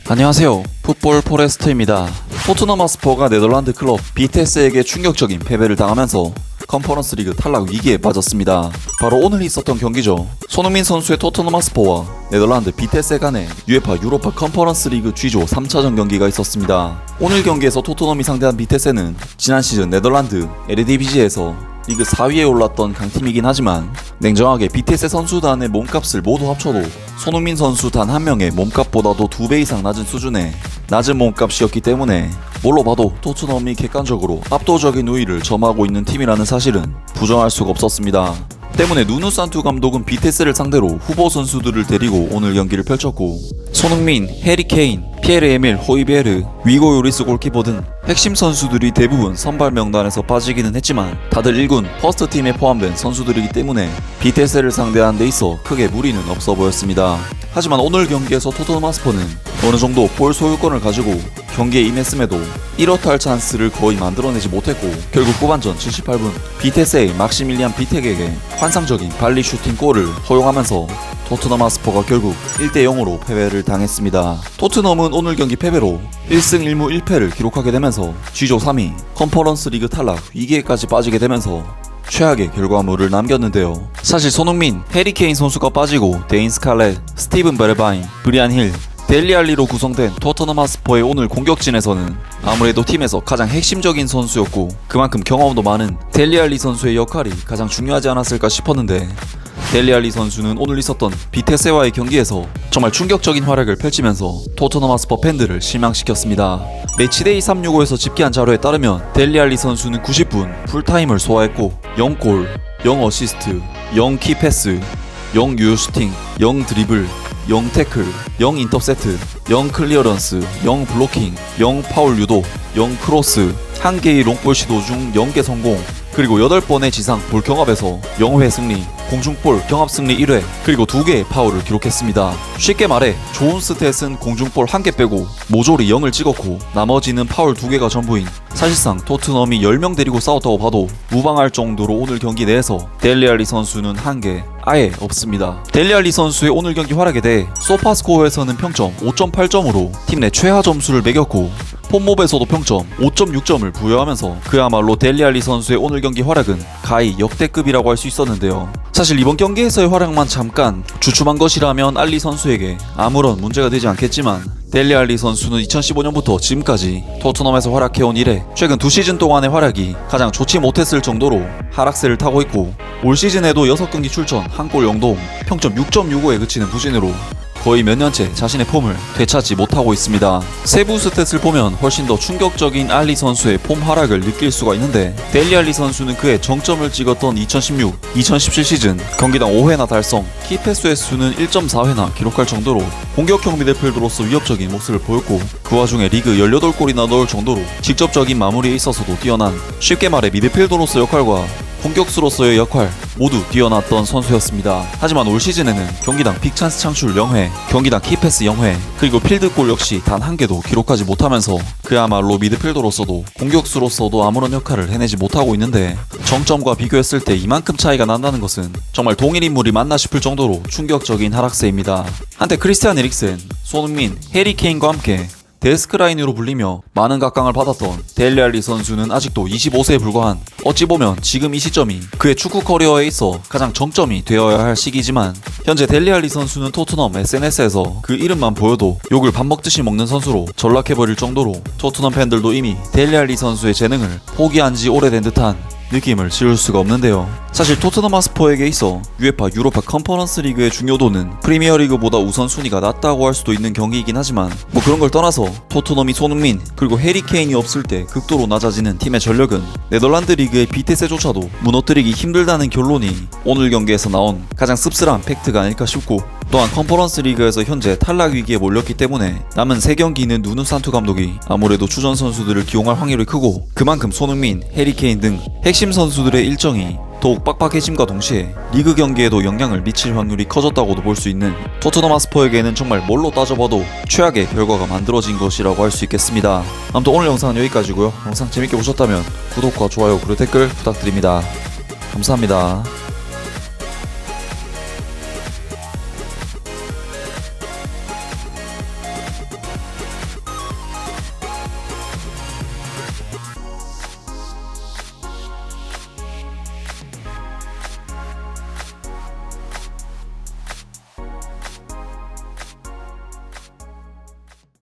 안녕하세요. 풋볼 포레스트입니다. 토트넘 하스퍼가 네덜란드 클럽 비테스에게 충격적인 패배를 당하면서 컨퍼런스 리그 탈락 위기에 빠졌습니다. 바로 오늘 있었던 경기죠. 손흥민 선수의 토트넘 하스퍼와 네덜란드 비테스 간의 UEFA 유로파 컨퍼런스 리그 G조 3차전 경기가 있었습니다. 오늘 경기에서 토트넘이 상대한 비테스는 지난 시즌 네덜란드 에르디비지에서 리그 4위에 올랐던 강팀이긴 하지만 냉정하게 비테스 선수단의 몸값을 모두 합쳐도 손흥민 선수 단 한 명의 몸값보다도 2배 이상 낮은 수준의 낮은 몸값이었기 때문에 뭘로 봐도 토트넘이 객관적으로 압도적인 우위를 점하고 있는 팀이라는 사실은 부정할 수가 없었습니다. 때문에 누누 산투 감독은 비테스를 상대로 후보 선수들을 데리고 오늘 경기를 펼쳤고 손흥민, 해리 케인, 피에르 에밀 호이베르, 위고 요리스 골키퍼 등 핵심 선수들이 대부분 선발 명단에서 빠지기는 했지만 다들 1군 퍼스트팀에 포함된 선수들이기 때문에 비테스를 상대하는 데 있어 크게 무리는 없어 보였습니다. 하지만 오늘 경기에서 토트넘 하스퍼는 어느정도 볼 소유권을 가지고 경기에 임했음에도 1호탈 찬스를 거의 만들어내지 못했고 결국 후반전 78분 비테스의 막시밀리안 비텍에게 환상적인 발리 슈팅 골을 허용하면서 토트넘 하스퍼가 결국 1대0으로 패배를 당했습니다. 토트넘은 오늘 경기 패배로 1승 1무 1패를 기록하게 되면서 G조 3위 컨퍼런스 리그 탈락 위기에까지 빠지게 되면서 최악의 결과물을 남겼는데요. 사실 손흥민, 해리 케인 선수가 빠지고 데인 스칼렛, 스티븐 베르바인, 브리안 힐, 델리 알리로 구성된 토트넘 하스퍼의 오늘 공격진에서는 아무래도 팀에서 가장 핵심적인 선수였고 그만큼 경험도 많은 델리 알리 선수의 역할이 가장 중요하지 않았을까 싶었는데 델리 알리 선수는 오늘 있었던 비테스와의 경기에서 정말 충격적인 활약을 펼치면서 토트넘 하스퍼 팬들을 실망시켰습니다. 매치데이 365에서 집계한 자료에 따르면 델리 알리 선수는 90분 풀타임을 소화했고 0골, 0 어시스트, 0 키패스, 0 유효 슈팅, 0 드리블, 0 태클, 0 인터셉트, 0 클리어런스, 0 블로킹, 0 파울 유도, 0 크로스, 1개의 롱볼 시도 중 0개 성공, 그리고 8번의 지상 볼 경합에서 0회 승리, 공중볼 경합 승리 1회, 그리고 2개의 파울을 기록했습니다. 쉽게 말해 좋은 스탯은 공중볼 1개 빼고 모조리 0을 찍었고 나머지는 파울 2개가 전부인 사실상 토트넘이 10명 데리고 싸웠다고 봐도 무방할 정도로 오늘 경기 내에서 델리 알리 선수는 1개 아예 없습니다. 델리 알리 선수의 오늘 경기 활약에 대해 소파스코어에서는 평점 5.8점으로 팀 내 최하 점수를 매겼고 폼몹에서도 평점 5.6점을 부여하면서 그야말로 델리 알리 선수의 오늘 경기 활약은 가히 역대급이라고 할 수 있었는데요. 사실 이번 경기에서의 활약만 잠깐 주춤한 것이라면 알리 선수에게 아무런 문제가 되지 않겠지만 델리 알리 선수는 2015년부터 지금까지 토트넘에서 활약해온 이래 최근 2시즌 동안의 활약이 가장 좋지 못했을 정도로 하락세를 타고 있고 올 시즌에도 6경기 출전 1골 0도움 평점 6.65에 그치는 부진으로 거의 몇 년째 자신의 폼을 되찾지 못하고 있습니다. 세부 스탯을 보면 훨씬 더 충격적인 알리 선수의 폼 하락을 느낄 수가 있는데 델리 알리 선수는 그의 정점을 찍었던 2016, 2017 시즌 경기당 5회나 달성, 키패스 횟수는 1.4회나 기록할 정도로 공격형 미드필더로서 위협적인 모습을 보였고 그 와중에 리그 18골이나 넣을 정도로 직접적인 마무리에 있어서도 뛰어난 쉽게 말해 미드필더로서 역할과 공격수로서의 역할 모두 뛰어났던 선수였습니다. 하지만 올 시즌에는 경기당 빅찬스 창출 0회, 경기당 키패스 0회, 그리고 필드골 역시 단 1개도 기록하지 못하면서 그야말로 미드필더로서도 공격수로서도 아무런 역할을 해내지 못하고 있는데 정점과 비교했을 때 이만큼 차이가 난다는 것은 정말 동일 인물이 맞나 싶을 정도로 충격적인 하락세입니다. 한때 크리스티안 에릭센, 손흥민, 해리 케인과 함께 데스크라인으로 불리며 많은 각광을 받았던 델리 알리 선수는 아직도 25세에 불과한 어찌 보면 지금 이 시점이 그의 축구 커리어에 있어 가장 정점이 되어야 할 시기지만 현재 델리 알리 선수는 토트넘 SNS에서 그 이름만 보여도 욕을 밥 먹듯이 먹는 선수로 전락해버릴 정도로 토트넘 팬들도 이미 델리 알리 선수의 재능을 포기한 지 오래된 듯한 느낌을 지울 수가 없는데요. 사실 토트넘 하스퍼에게 있어 UEFA 유로파 컨퍼런스 리그의 중요도는 프리미어리그보다 우선순위가 낮다고 할 수도 있는 경기이긴 하지만 뭐 그런 걸 떠나서 토트넘이 손흥민 그리고 해리 케인이 없을 때 극도로 낮아지는 팀의 전력은 네덜란드 리그의 비테스조차도 무너뜨리기 힘들다는 결론이 오늘 경기에서 나온 가장 씁쓸한 팩트가 아닐까 싶고 또한 컨퍼런스 리그에서 현재 탈락 위기에 몰렸기 때문에 남은 3경기는 누누 산투 감독이 아무래도 주전 선수들을 기용할 확률이 크고 그만큼 손흥민, 해리 케인 등 핵심 선수들의 일정이 더욱 빡빡해짐과 동시에 리그 경기에도 영향을 미칠 확률이 커졌다고도 볼 수 있는 토트넘 하스퍼에게는 정말 뭘로 따져봐도 최악의 결과가 만들어진 것이라고 할 수 있겠습니다. 아무튼 오늘 영상은 여기까지고요. 영상 재밌게 보셨다면 구독과 좋아요 그리고 댓글 부탁드립니다. 감사합니다.